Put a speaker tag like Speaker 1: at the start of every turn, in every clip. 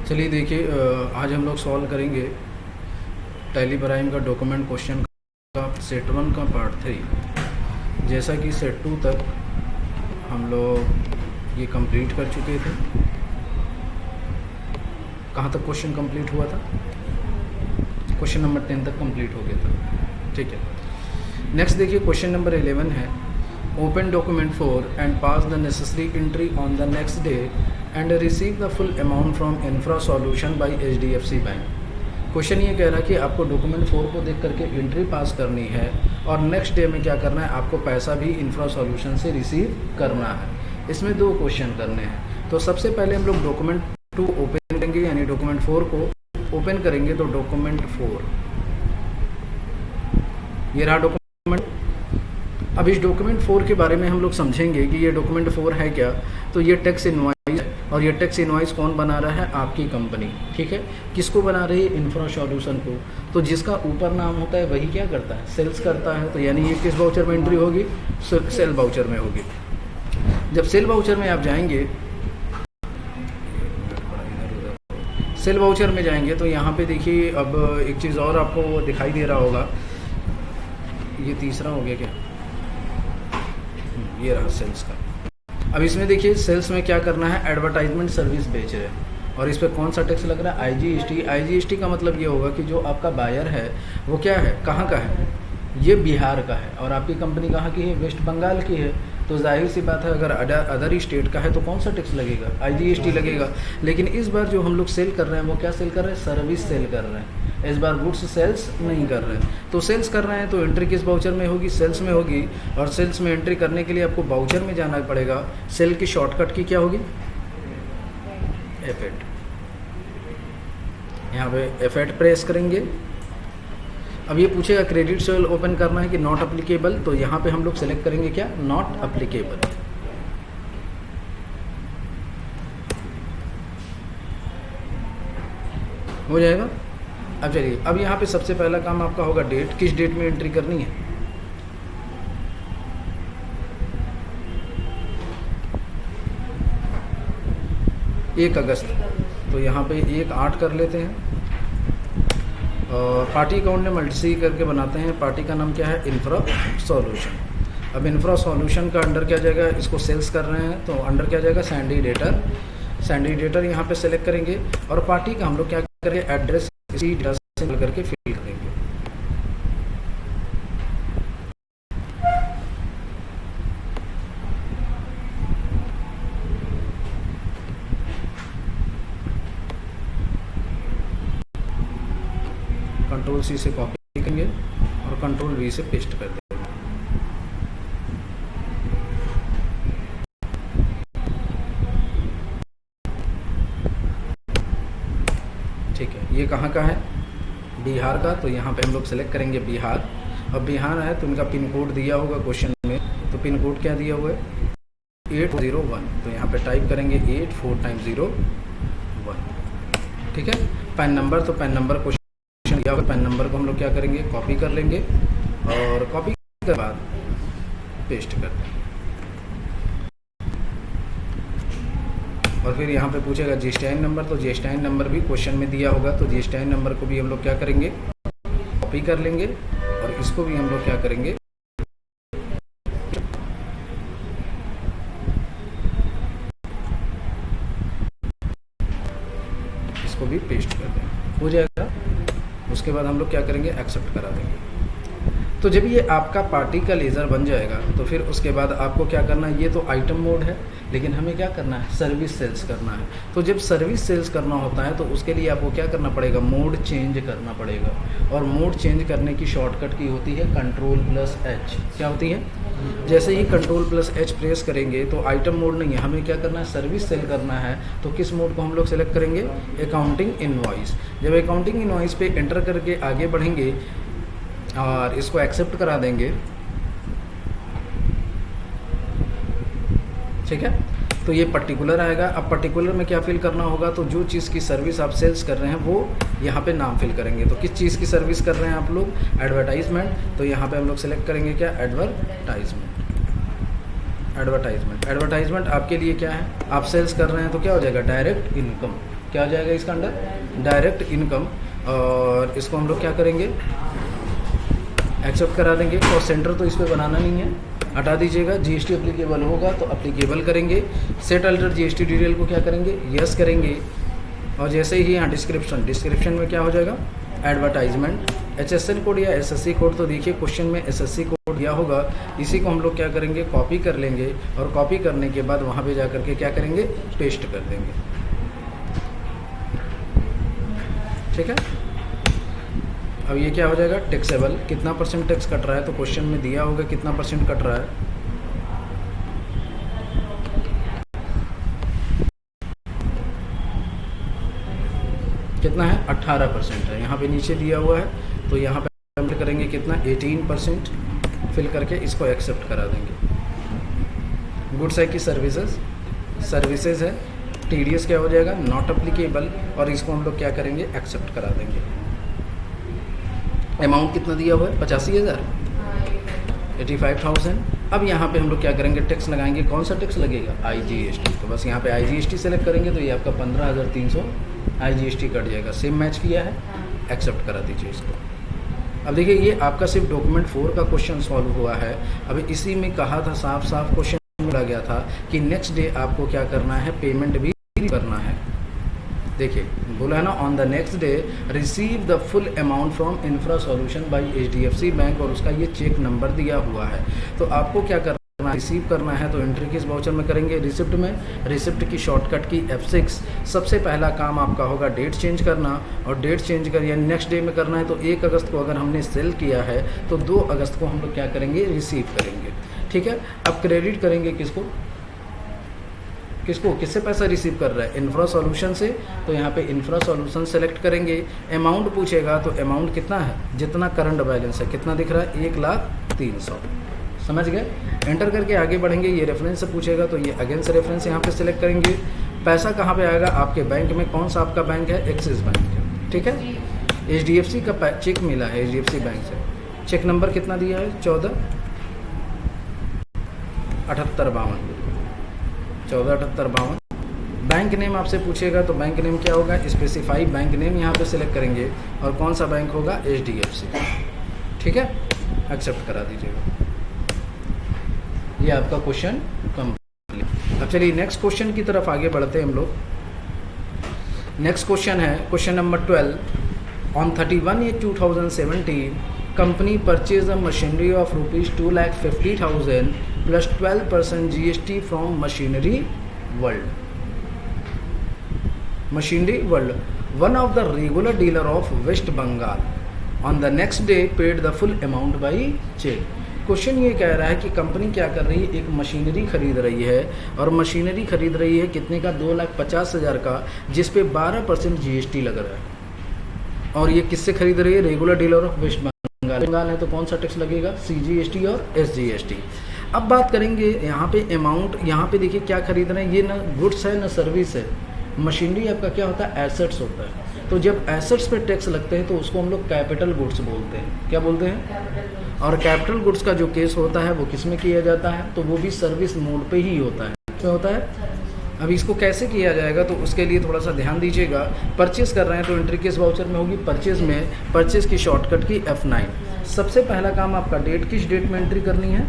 Speaker 1: चलिए देखिए, आज हम लोग सॉल्व करेंगे टैली प्राइम का डॉक्यूमेंट क्वेश्चन का सेट 1 का पार्ट 3। जैसा कि सेट 2 तक हम लोग ये कंप्लीट कर चुके थे। कहाँ तक क्वेश्चन कंप्लीट हुआ था? क्वेश्चन नंबर 10 तक कंप्लीट हो गया था। ठीक है, नेक्स्ट देखिए क्वेश्चन नंबर 11 है, open document 4 and pass the necessary entry on the next day and receive the full amount from infra solution bye HDFC bank. Question ये कह रहा है कि आपको डॉक्यूमेंट 4 को देख करके एंट्री पास करनी है और नेक्स्ट डे में क्या करना है, आपको पैसा भी इंफ्रा सॉल्यूशन से रिसीव करना है। इसमें दो क्वेश्चन करने हैं। तो सबसे पहले हम लोग डॉक्यूमेंट 2 ओपन करेंगे, यानी डॉक्यूमेंट 4 को ओपन करेंगे। तो डॉक्यूमेंट 4, ये रहा डॉक्यूमेंट। अब इस डॉक्यूमेंट 4 के बारे में हम लोग समझेंगे कि ये डॉक्यूमेंट 4 है क्या। तो ये टैक्स इनवॉइस है, और ये टैक्स इनवॉइस कौन बना रहा है? आपकी कंपनी। ठीक है, किसको बना रही है? इंफ्रा सॉल्यूशन को। तो जिसका ऊपर नाम होता है वही क्या करता है? सेल्स करता है। तो यानी ये किस वाउचर में एंट्री होगी? सेल वाउचर में होगी। जब सेल वाउचर में आप जाएंगे, सेल वाउचर में जाएंगे तो यहाँ पे देखिए, अब एक चीज़ और आपको दिखाई दे रहा होगा, ये तीसरा हो गया क्या? ये रहा सेल्स का। अब इसमें देखिए सेल्स में क्या करना है, एडवर्टाइजमेंट सर्विस बेच रहे हैं और इस पर कौन सा टैक्स लग रहा है? IGST। IGST का मतलब ये होगा कि जो आपका बायर है वो क्या है, कहाँ का है? ये बिहार का है। और आपकी कंपनी कहाँ की है? वेस्ट बंगाल की है। तो जाहिर सी बात है, अगर अदर स्टेट का है तो कौन सा टैक्स लगेगा? IGST लगेगा। लेकिन इस बार जो हम लोग सेल कर रहे हैं वो क्या सेल कर रहे हैं? सर्विस सेल कर रहे हैं। इस बार गुड्स सेल्स नहीं कर रहे हैं। तो सेल्स कर रहे हैं तो एंट्री किस वाउचर में होगी? सेल्स में होगी। और सेल्स में एंट्री करने के लिए आपको वाउचर में जाना पड़ेगा। सेल की शॉर्टकट की क्या होगी? F8। यहाँ पे F8 प्रेस करेंगे। अब ये पूछेगा क्रेडिट सेल ओपन करना है कि नॉट अप्लीकेबल। तो यहाँ पे हम लोग सेलेक्ट करेंगे क्या? Not applicable. हो जाएगा। अब चलिए, अब यहाँ पे सबसे पहला काम आपका होगा डेट। किस डेट में एंट्री करनी है? एक अगस्त। तो यहाँ पे 1/8 कर लेते हैं। और पार्टी अकाउंट में मल्टी करके बनाते हैं। पार्टी का नाम क्या है? Infra solution. अब इंफ्रा सॉल्यूशन का अंडर क्या जाएगा? इसको सेल्स कर रहे हैं तो अंडर क्या जाएगा? Sandy debtor. सैंडी डेटर यहाँ पे सेलेक्ट करेंगे और पार्टी का हम लोग क्या करेंगे? एड्रेस इसी डेटा से मिल करके फिल करेंगे। Ctrl+C से कॉपी करेंगे और Ctrl+V से पेस्ट कर देंगे। ठीक है, ये कहाँ का है? बिहार का। तो यहाँ पे हम लोग सेलेक्ट करेंगे बिहार। अब बिहार है तो इनका पिन कोड दिया होगा क्वेश्चन में। तो पिन कोड क्या दिया हुआ है? 801। तो यहाँ पे टाइप करेंगे 84 × 01। ठीक है, पैन नंबर। तो पैन नंबर क्वेश्चन दिया हुआ, पैन नंबर को हम लोग क्या करेंगे? कॉपी कर लेंगे और कॉपी के बाद पेस्ट कर देंगे। और फिर यहाँ पे पूछेगा GSTIN नंबर। तो GSTIN नंबर भी क्वेश्चन में दिया होगा। तो GSTIN नंबर को भी हम लोग क्या करेंगे? कॉपी कर लेंगे और इसको भी हम लोग क्या करेंगे? इसको भी पेस्ट कर देंगे। हो जाएगा। उसके बाद हम लोग क्या करेंगे? एक्सेप्ट करा देंगे। तो जब ये आपका पार्टी का लेज़र बन जाएगा तो फिर उसके बाद आपको क्या करना है? ये तो आइटम मोड है, लेकिन हमें क्या करना है? सर्विस सेल्स करना है। तो जब सर्विस सेल्स करना होता है तो उसके लिए आपको क्या करना पड़ेगा? मोड चेंज करना पड़ेगा। और मोड चेंज करने की शॉर्टकट की होती है Ctrl+H। क्या होती है? जैसे ही Ctrl+H प्रेस करेंगे तो आइटम मोड नहीं है, हमें क्या करना है? सर्विस सेल करना है। तो किस मोड को हम लोग सेलेक्ट करेंगे? Accounting invoice. जब अकाउंटिंग इनवॉइस पे एंटर करके आगे बढ़ेंगे और इसको एक्सेप्ट करा देंगे। ठीक है, तो ये पर्टिकुलर आएगा। अब पर्टिकुलर में क्या फिल करना होगा? तो जो चीज़ की सर्विस आप सेल्स कर रहे हैं वो यहाँ पे नाम फिल करेंगे। तो किस चीज़ की सर्विस कर रहे हैं आप लोग? एडवर्टाइजमेंट। तो यहाँ पे हम लोग सेलेक्ट करेंगे क्या? एडवर्टाइजमेंट। एडवर्टाइजमेंट। एडवर्टाइजमेंट आपके लिए क्या है, आप सेल्स कर रहे हैं तो क्या हो जाएगा, डायरेक्ट इनकम। क्या हो जाएगा इसका अंडर, डायरेक्ट इनकम। और इसको हम लोग क्या करेंगे, एक्सेप्ट करा देंगे। कॉस्ट सेंटर तो इस पर बनाना नहीं है, हटा दीजिएगा। जीएसटी अप्लीकेबल होगा तो अप्लीकेबल करेंगे। सेट अल्टर जीएसटी डिटेल को क्या करेंगे, यस करेंगे। और जैसे ही यहाँ डिस्क्रिप्शन, डिस्क्रिप्शन में क्या हो जाएगा, एडवर्टाइजमेंट। HSN कोड या SSC कोड, तो देखिए क्वेश्चन में SSC कोड दिया होगा, इसी को हम लोग क्या करेंगे, कॉपी कर लेंगे। और कॉपी करने के बाद वहाँ पे जा करके क्या करेंगे, पेस्ट कर देंगे। ठीक है। अब ये क्या हो जाएगा, टैक्सेबल। कितना परसेंट टैक्स कट रहा है, तो क्वेश्चन में दिया होगा कितना परसेंट कट रहा है। कितना है, 18% है। यहाँ पे नीचे दिया हुआ है, तो यहाँ पे हम करेंगे कितना, 18% फिल करके इसको एक्सेप्ट करा देंगे। गुड्स है कि सर्विसेज, सर्विसेज है। TDS क्या हो जाएगा, नॉट अप्लीकेबल। और इसको हम लोग क्या करेंगे, एक्सेप्ट करा देंगे। अमाउंट कितना दिया हुआ है, 85,000, 85,000। अब यहाँ पे हम लोग क्या करेंगे, टैक्स लगाएंगे। कौन सा टैक्स लगेगा, IGST। तो बस यहाँ पे IGST सेलेक्ट करेंगे तो ये आपका 15,300 IGST कट जाएगा। सेम मैच किया है, एक्सेप्ट करा दीजिए इसको। अब देखिए ये आपका सिर्फ डॉक्यूमेंट 4 का क्वेश्चन सॉल्व हुआ है। अभी इसी में कहा था, साफ साफ क्वेश्चन मिला गया था कि नेक्स्ट डे आपको क्या करना है, पेमेंट भी करना है। देखिए बोला है ना, on the next day receive the full amount from infra solution bye HDFC bank, और उसका ये चेक नंबर दिया हुआ है। तो आपको क्या करना, रिसीव करना है तो एंट्री किस वाउचर में करेंगे, रिसिप्ट में। रिसिप्ट की शॉर्टकट की F6। सबसे पहला काम आपका होगा डेट चेंज करना, और डेट चेंज कर यानी नेक्स्ट डे में करना है। तो 1 अगस्त को अगर हमने सेल किया है तो 2 अगस्त को हम लोग क्या करेंगे, रिसीव करेंगे। ठीक है। अब क्रेडिट करेंगे किसको, किसको, किससे पैसा रिसीव कर रहा है, इंफ्रा सॉल्यूशन से। तो यहाँ पे इंफ्रा सॉल्यूशन सेलेक्ट करेंगे। अमाउंट पूछेगा तो अमाउंट कितना है, जितना करंट बैलेंस है, कितना दिख रहा है, 1,03,000। समझ गए। एंटर करके आगे बढ़ेंगे। ये रेफरेंस से पूछेगा तो ये अगेंस्ट रेफरेंस यहाँ पे सिलेक्ट करेंगे। पैसा कहाँ पे आएगा, आपके बैंक में। कौन सा आपका बैंक है, एक्सिस बैंक है। ठीक है। HDFC का चेक मिला है HDFC बैंक से। चेक नंबर कितना दिया है, 14,7852। 14,7852। बैंक नेम आपसे पूछेगा तो बैंक नेम क्या होगा, स्पेसिफाई बैंक नेम यहाँ पे सिलेक्ट करेंगे। और कौन सा बैंक होगा, HDFC। ठीक है, एक्सेप्ट करा दीजिएगा। ये आपका क्वेश्चन कंप्लीट। अब चलिए नेक्स्ट क्वेश्चन की तरफ आगे बढ़ते हैं हम लोग। नेक्स्ट क्वेश्चन है question number 12। On 31/8/2017 company purchase a machinery of ₹2,50,000 plus 12% GST from machinery world. Machinery world, one of the regular dealer of West Bengal, on the next day paid the full amount by cheque. Question ये कह रहा है कि company क्या कर रही है, एक मशीनरी खरीद रही है। और मशीनरी खरीद रही है कितने का, 2,50,000 का, जिस पे 12% GST लग रहा है। और ये किससे खरीद रही है, regular dealer of West Bengal है। तो कौन सा टैक्स लगेगा, CGST और SGST। अब बात करेंगे यहाँ पे अमाउंट। यहाँ पे देखिए क्या खरीद रहे हैं, ये ना गुड्स है ना सर्विस है। मशीनरी आपका क्या होता है, एसेट्स होता है। तो जब एसेट्स पे टैक्स लगते हैं तो उसको हम लोग कैपिटल गुड्स बोलते हैं। क्या बोलते हैं, और कैपिटल गुड्स का जो केस होता है वो किस में किया जाता है, तो वो भी सर्विस मोड पे ही होता है। क्या होता है, अब इसको कैसे किया जाएगा तो उसके लिए थोड़ा सा ध्यान दीजिएगा। परचेज कर रहे हैं तो एंट्री किस वाउचर में होगी, परचेज में। परचेज की शॉर्टकट की F9। सबसे पहला काम आपका डेट, किस डेट में एंट्री करनी है,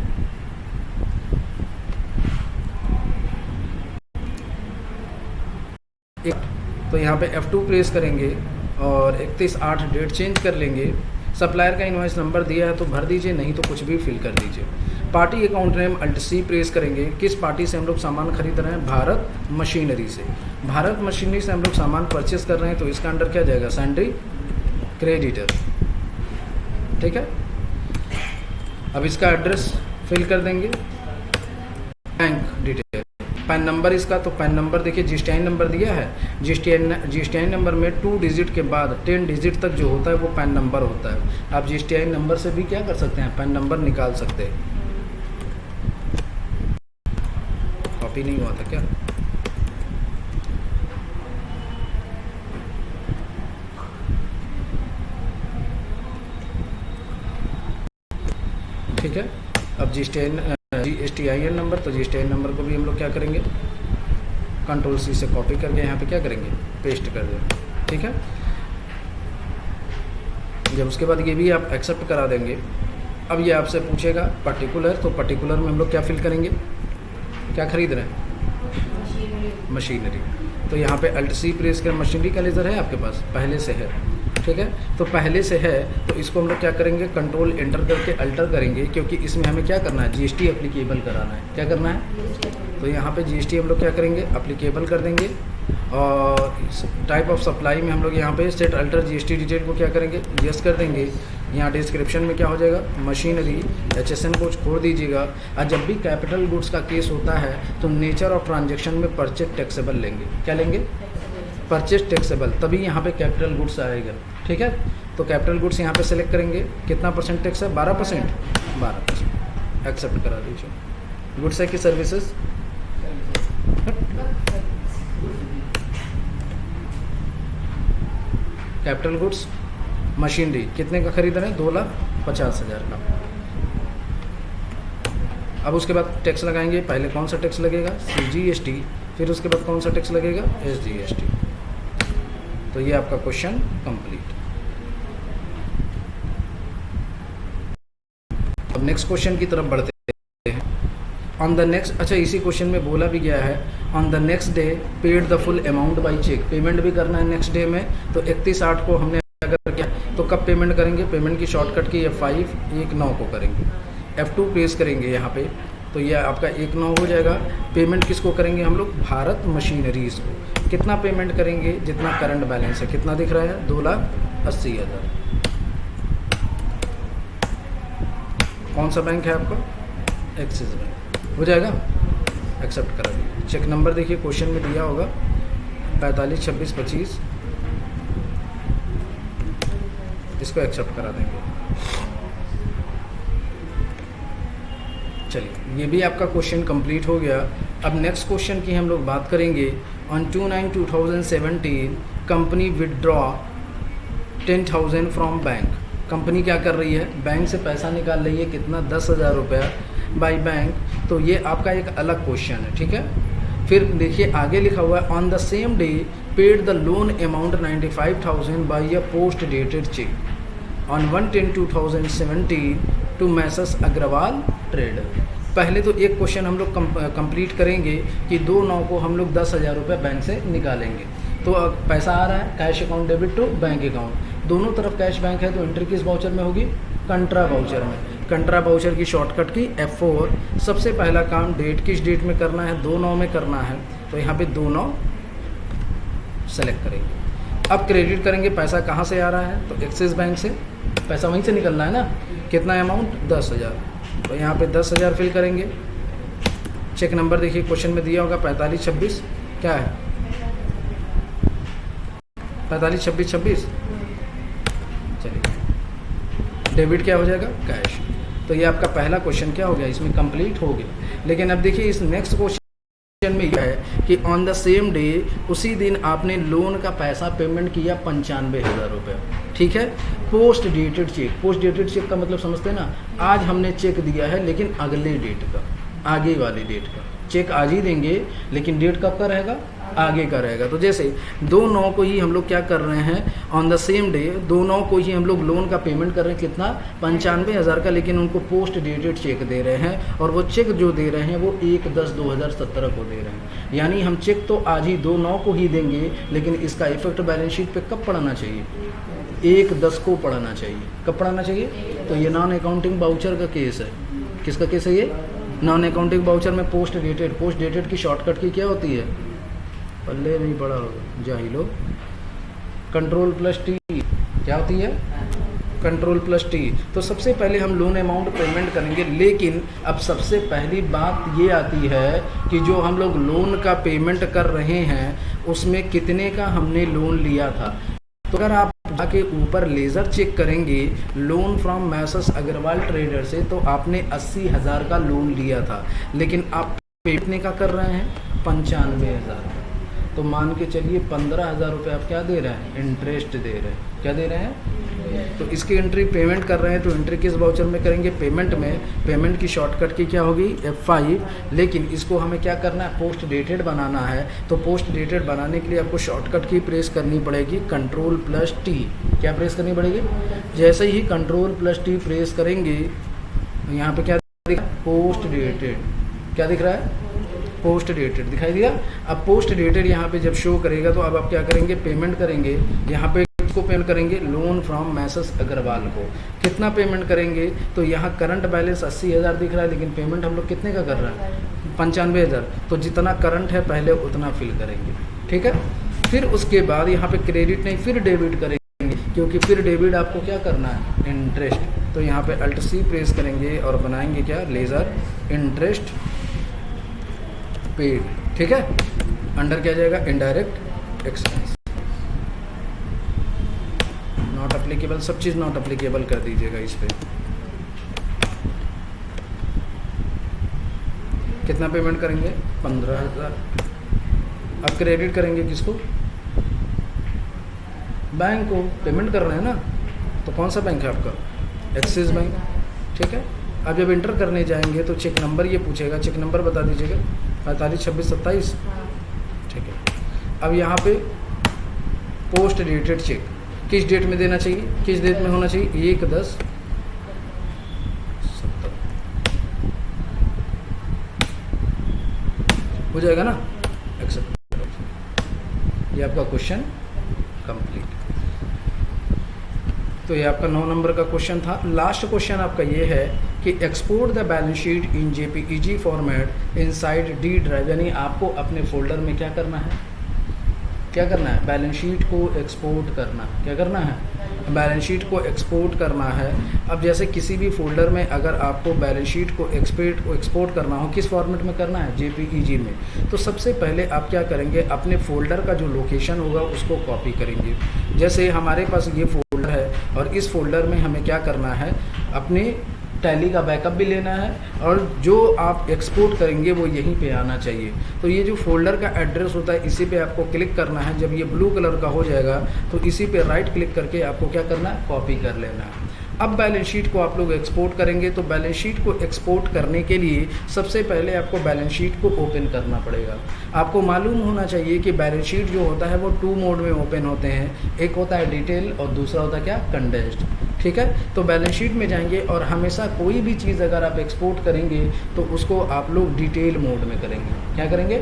Speaker 1: तो यहाँ पे F2 प्रेस करेंगे और 31/8 डेट चेंज कर लेंगे। सप्लायर का इनवॉइस नंबर दिया है तो भर दीजिए, नहीं तो कुछ भी फिल कर दीजिए। Party account name Alt+C press करेंगे। किस पार्टी से हम लोग सामान खरीद रहे हैं, भारत मशीनरी से। भारत मशीनरी से हम लोग सामान परचेस कर रहे हैं तो इसका अंडर क्या जाएगा, सैंड्री क्रेडिटर। ठीक है। अब इसका एड्रेस फिल कर देंगे, बैंक डिटेल, पैन नंबर इसका। तो पैन नंबर देखिए GSTN नंबर दिया है। GSTN नंबर में 2 डिजिट के बाद 10 डिजिट तक जो होता है वो पैन नंबर होता है। आप GSTN नंबर से भी क्या कर सकते हैं, पैन नंबर निकाल सकते हैं। कॉपी नहीं हुआ था क्या, ठीक है। अब GSTN GSTIN नंबर, तो GSTIN नंबर को भी हम लोग क्या करेंगे, कंट्रोल C से कॉपी करके यहाँ पे क्या करेंगे, पेस्ट कर देंगे। ठीक है, जब उसके बाद ये भी आप एक्सेप्ट करा देंगे, अब ये आपसे पूछेगा पर्टिकुलर, तो पर्टिकुलर में हम लोग क्या फिल करेंगे, क्या खरीद रहे हैं, मशीनरी। तो यहाँ पे अल्ट C प्रेस कर, मशीनरी का लेज़र है आपके पास, पहले से है। ठीक है, तो पहले से है तो इसको हम लोग क्या करेंगे, कंट्रोल एंटर करके अल्टर करेंगे, क्योंकि इसमें हमें क्या करना है, GST एप्लीकेबल कराना है। क्या करना है, तो यहाँ पे GST हम लोग क्या करेंगे, एप्लीकेबल कर देंगे। और टाइप ऑफ सप्लाई में हम लोग यहाँ पे सेट अल्टर GST डिटेल को क्या करेंगे, यस कर देंगे। यहाँ डिस्क्रिप्शन में क्या हो जाएगा, मशीनरी, HSN को छोड़ दीजिएगा। और जब भी कैपिटल गुड्स का केस होता है तो नेचर ऑफ ट्रांजेक्शन में परचेज टैक्सेबल लेंगे। क्या लेंगे, परचेज टैक्सेबल, तभी यहाँ पे कैपिटल गुड्स आएगा। ठीक है, तो कैपिटल गुड्स यहाँ पे सेलेक्ट करेंगे, कितना परसेंट टैक्स है, 12%, 12%, एक्सेप्ट करा दीजिए। गुड्स है कि सर्विसेज, कैपिटल गुड्स मशीनरी कितने का खरीद रहे हैं, 2,50,000 का। अब उसके बाद टैक्स लगाएंगे, पहले कौन सा टैक्स लगेगा, CGST, फिर उसके बाद कौन सा टैक्स लगेगा, SGST। तो ये आपका क्वेश्चन कंप्लीट। अब नेक्स्ट क्वेश्चन की तरफ बढ़ते हैं। ऑन द नेक्स्ट, अच्छा इसी क्वेश्चन में बोला भी गया है, on the next day paid the full amount by cheque, payment भी करना है नेक्स्ट डे में। तो 31/8 को हमने अगर किया तो कब पेमेंट करेंगे, पेमेंट की शॉर्टकट की F5 1/9 को करेंगे, F2 प्रेस करेंगे यहाँ पे, तो ये आपका 1/9 हो जाएगा। पेमेंट किसको करेंगे हम लोग, भारत मशीनरीज को। कितना पेमेंट करेंगे, जितना करंट बैलेंस है, कितना दिख रहा है, 2,80,000। कौन सा बैंक है आपका, एक्सिस बैंक, हो जाएगा, एक्सेप्ट करा दीजिए। चेक नंबर देखिए क्वेश्चन में दिया होगा 452625, इसको एक्सेप्ट करा देंगे। चलिए ये भी आपका क्वेश्चन कंप्लीट हो गया। अब नेक्स्ट क्वेश्चन की हम लोग बात करेंगे। On 2/9/2017 company withdraw 10,000 from bank. Company क्या कर रही है, बैंक से पैसा निकाल रही है, कितना, 10,000 रुपया बाई बैंक। तो ये आपका एक अलग क्वेश्चन है। ठीक है, फिर देखिए आगे लिखा हुआ है, on the same day paid the loan amount 95,000 by a post dated cheque on 1/10/2017 to messrs Agarwal trader. पहले तो एक क्वेश्चन हम लोग कंप्लीट करेंगे कि 2/9 को हम लोग 10,000 रुपये बैंक से निकालेंगे। तो पैसा आ रहा है cash account debit to bank account, दोनों तरफ कैश बैंक है, तो एंट्री किस वाउचर में होगी, कंट्रा वाउचर में। कंट्रा वाउचर की शॉर्टकट की F4। सबसे पहला काम डेट, किस डेट में करना है, 2/9 में करना है, तो यहाँ पे 2/9 सेलेक्ट करेंगे। अब क्रेडिट करेंगे, पैसा कहाँ से आ रहा है, तो एक्सिस बैंक से, पैसा वहीं से निकलना है ना। कितना अमाउंट, 10,000, तो यहाँ पे 10,000 फिल करेंगे। चेक नंबर देखिए क्वेश्चन में दिया होगा 4526, क्या है 452626। चलिए डेबिट क्या हो जाएगा, कैश। तो ये आपका पहला क्वेश्चन क्या हो गया, इसमें कंप्लीट हो गया। लेकिन अब देखिए इस नेक्स्ट क्वेश्चन में यह है कि ऑन द सेम डे, उसी दिन आपने लोन का पैसा पेमेंट किया 95,000 रुपये। ठीक है, post dated check. Post dated check का मतलब समझते हैं ना, आज हमने चेक दिया है लेकिन अगले डेट का, आगे वाली डेट का। चेक आज ही देंगे लेकिन डेट कब का रहेगा, आगे का रहेगा। तो जैसे 2/9 को ही हम लोग क्या कर रहे हैं, ऑन द सेम डे 2/9 को ही हम लोग लोन का पेमेंट कर रहे हैं, कितना, 95,000 का, लेकिन उनको पोस्ट डेटेड चेक दे रहे हैं। और वो चेक जो दे रहे हैं वो 1/10/2017 को दे रहे हैं। यानी हम चेक तो आज ही 2/9 को ही देंगे, लेकिन इसका इफेक्ट बैलेंस शीट पे कब पड़ना चाहिए, 1/10 को पढ़ाना चाहिए। कब पढ़ाना चाहिए, तो ये नॉन अकाउंटिंग वाउचर का केस है। किसका केस है ये, नॉन अकाउंटिंग वाउचर में पोस्ट डेटेड। पोस्ट डेटेड की शॉर्टकट की क्या होती है, पल्ले नहीं पड़ा होगा, जाहिलो, Ctrl+T। क्या होती है, Ctrl+T। तो सबसे पहले हम लोन अमाउंट पेमेंट करेंगे, लेकिन अब सबसे पहली बात ये आती है कि जो हम लोग लोन का पेमेंट कर रहे हैं उसमें कितने का हमने लोन लिया था। तो अगर आप जाके ऊपर लेज़र चेक करेंगे loan from messrs Agarwal trader से, तो आपने 80,000 का लोन लिया था, लेकिन आप कितने का कर रहे हैं, 95,000 का। तो मान के चलिए 15,000 रुपये आप क्या दे रहे हैं, इंटरेस्ट दे रहे हैं। क्या दे रहे हैं, तो इसकी एंट्री पेमेंट कर रहे हैं तो एंट्री किस वाउचर में करेंगे, पेमेंट में। पेमेंट की शॉर्टकट की क्या होगी, F5। लेकिन इसको हमें क्या करना है, पोस्ट डेटेड बनाना है। तो पोस्ट डेटेड बनाने के लिए आपको शॉर्टकट की प्रेस करनी पड़ेगी Ctrl+T। क्या प्रेस करनी पड़ेगी, जैसे ही Ctrl+T प्रेस करेंगे यहाँ पे क्या दिख रहा है, पोस्ट डेटेड। क्या दिख रहा है, पोस्ट डेटेड दिखाई दिया। अब पोस्ट डेटेड यहाँ पे जब शो करेगा तो अब आप क्या करेंगे, पेमेंट करेंगे। यहाँ पे को पेमेंट करेंगे, लोन फ्रॉम मैसेज अग्रवाल को। कितना पेमेंट करेंगे, तो यहाँ करंट बैलेंस 80,000 दिख रहा है, लेकिन पेमेंट हम लोग कितने का कर रहे हैं, 95,000। तो जितना करंट है पहले उतना फिल करेंगे, ठीक है। फिर उसके बाद यहाँ पे क्रेडिट नहीं, फिर डेबिट करेंगे, क्योंकि फिर डेबिट आपको क्या करना है, इंटरेस्ट। तो यहाँ पे Alt+C प्रेस करेंगे और बनाएंगे क्या, लेजर इंटरेस्ट पेड, ठीक है। अंडर क्या जाएगा, इनडायरेक्ट एक्सपेंस, नॉट अप्लीकेबल, सब चीज़ नॉट अप्लीकेबल कर दीजिएगा इस पे। कितना पेमेंट करेंगे, 15,000। अब क्रेडिट करेंगे किसको, बैंक को। पेमेंट कर रहे हैं ना, तो कौन सा बैंक है आपका, एक्सिस बैंक, ठीक है। अब जब इंटर करने जाएंगे तो चेक नंबर ये पूछेगा, चेक नंबर बता दीजिएगा, 45 26 27, ठीक है। अब यहाँ पे पोस्ट डेटेड चेक किस डेट में देना चाहिए, किस डेट में होना चाहिए, 1/10/70 हो जाएगा ना, एक्सेप्ट। ये आपका क्वेश्चन कंप्लीट। तो ये आपका 9 नंबर का क्वेश्चन था। लास्ट क्वेश्चन आपका ये है कि export the balance sheet in JPEG format inside D drive, यानी आपको अपने फोल्डर में क्या करना है, क्या करना है, बैलेंस शीट को एक्सपोर्ट करना। क्या करना है, बैलेंस शीट को एक्सपोर्ट करना है। अब जैसे किसी भी फोल्डर में अगर आपको बैलेंस शीट को एक्सपोर्ट करना हो, किस फॉर्मेट में करना है, JPEG में। तो सबसे पहले आप क्या करेंगे, अपने फोल्डर का जो लोकेशन होगा उसको कॉपी करेंगे। जैसे हमारे पास ये फोल्डर है और इस फोल्डर में हमें क्या करना है, अपने टैली का बैकअप भी लेना है और जो आप एक्सपोर्ट करेंगे वो यहीं पे आना चाहिए। तो ये जो फोल्डर का एड्रेस होता है इसी पे आपको क्लिक करना है। जब ये ब्लू कलर का हो जाएगा तो इसी पे राइट क्लिक करके आपको क्या करना है, कॉपी कर लेना है। अब बैलेंस शीट को आप लोग एक्सपोर्ट करेंगे, तो बैलेंस शीट को एक्सपोर्ट करने के लिए सबसे पहले आपको बैलेंस शीट को ओपन करना पड़ेगा। आपको मालूम होना चाहिए कि बैलेंस शीट जो होता है वो 2 मोड में ओपन होते हैं, एक होता है डिटेल और दूसरा होता है क्या, कंडेंस्ड, ठीक है। तो बैलेंस शीट में जाएंगे और हमेशा कोई भी चीज़ अगर आप एक्सपोर्ट करेंगे तो उसको आप लोग डिटेल मोड में करेंगे। क्या करेंगे,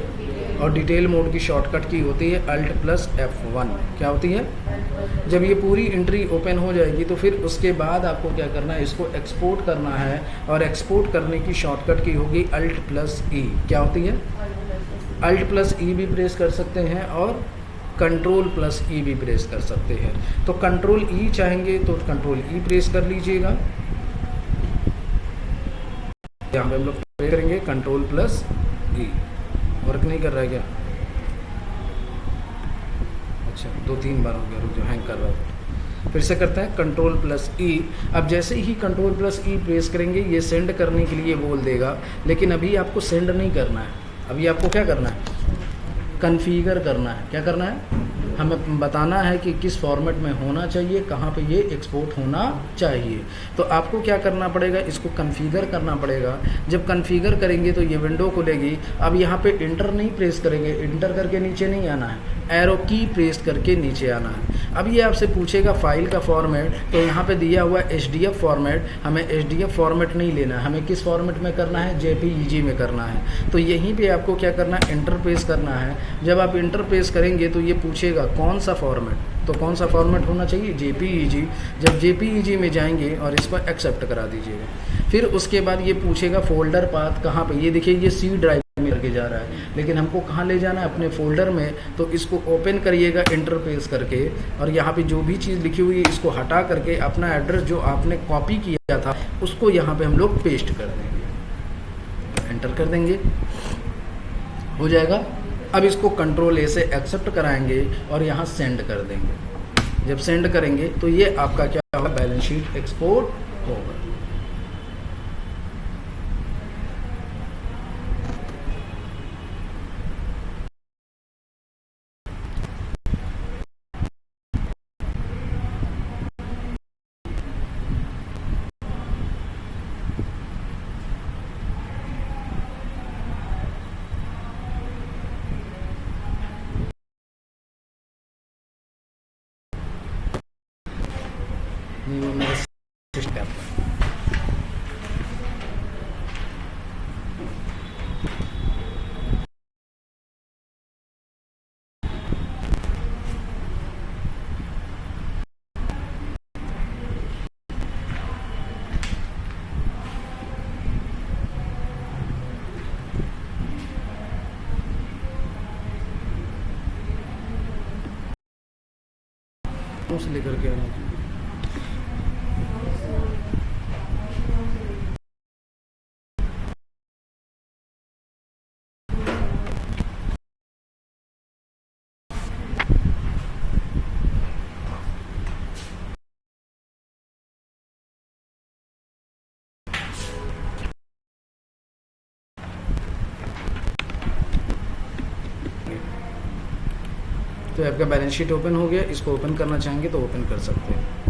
Speaker 1: और डिटेल मोड की शॉर्टकट की होती है Alt+F1। क्या होती है, जब ये पूरी एंट्री ओपन हो जाएगी तो फिर उसके बाद आपको क्या करना है, इसको एक्सपोर्ट करना है और एक्सपोर्ट करने की शॉर्टकट की होगी Alt+E। क्या होती है, Alt+E भी प्रेस कर सकते हैं और Ctrl+E भी प्रेस कर सकते हैं। तो Ctrl+E चाहेंगे तो Ctrl+E प्रेस कर लीजिएगा। यहाँ पे हम लोग प्रेस करेंगे Ctrl+E। वर्क नहीं कर रहा है क्या, अच्छा 2-3 बार हो गया, रुक जो हैंग कर रहा है। फिर से करते हैं Ctrl+E। अब जैसे ही Ctrl+E प्रेस करेंगे ये सेंड करने के लिए बोल देगा, लेकिन अभी आपको सेंड नहीं करना है। अभी आपको क्या करना है, कन्फिगर करना है। क्या करना है, हमें बताना है कि किस फॉर्मेट में होना चाहिए, कहाँ पे ये एक्सपोर्ट होना चाहिए। तो आपको क्या करना पड़ेगा, इसको कन्फिगर करना पड़ेगा। जब कन्फिगर करेंगे तो ये विंडो खुलेगी। अब यहाँ पे इंटर नहीं प्रेस करेंगे, इंटर करके नीचे नहीं आना है, एरो की प्रेस करके नीचे आना है। अब ये आपसे पूछेगा फाइल का फॉर्मेट, तो यहाँ पे दिया हुआ है HDF फॉर्मेट। हमें HDF फॉर्मेट नहीं लेना है, हमें किस फॉर्मेट में करना है, JPEG में करना है। तो यहीं पे आपको क्या करना है, इंटर प्रेस करना है। जब आप इंटर प्रेस करेंगे तो ये पूछेगा कौन सा फॉर्मेट, तो कौन सा फॉर्मेट होना चाहिए, JPEG। जब JPEG में जाएंगे और इसको एक्सेप्ट करा दीजिएगा। फिर उसके बाद ये पूछेगा फोल्डर पाथ कहाँ पे, ये देखिए ये C ड्राइव में करके जा रहा है, लेकिन हमको कहाँ ले जाना है, अपने फोल्डर में। तो इसको ओपन करिएगा इंटर प्रेस करके और यहाँ पे जो भी चीज़ लिखी हुई है इसको हटा करके अपना एड्रेस जो आपने कॉपी किया था उसको यहाँ पे हम लोग पेस्ट कर देंगे, एंटर कर देंगे, हो जाएगा। अब इसको Ctrl+A से एक्सेप्ट कराएंगे और यहाँ सेंड कर देंगे। जब सेंड करेंगे तो ये आपका क्या होगा, बैलेंस शीट एक्सपोर्ट होगा। नहीं वो मेरा सिस्टम है। से लेकर के आना। तो आपका बैलेंस शीट ओपन हो गया, इसको ओपन करना चाहेंगे तो ओपन कर सकते हैं।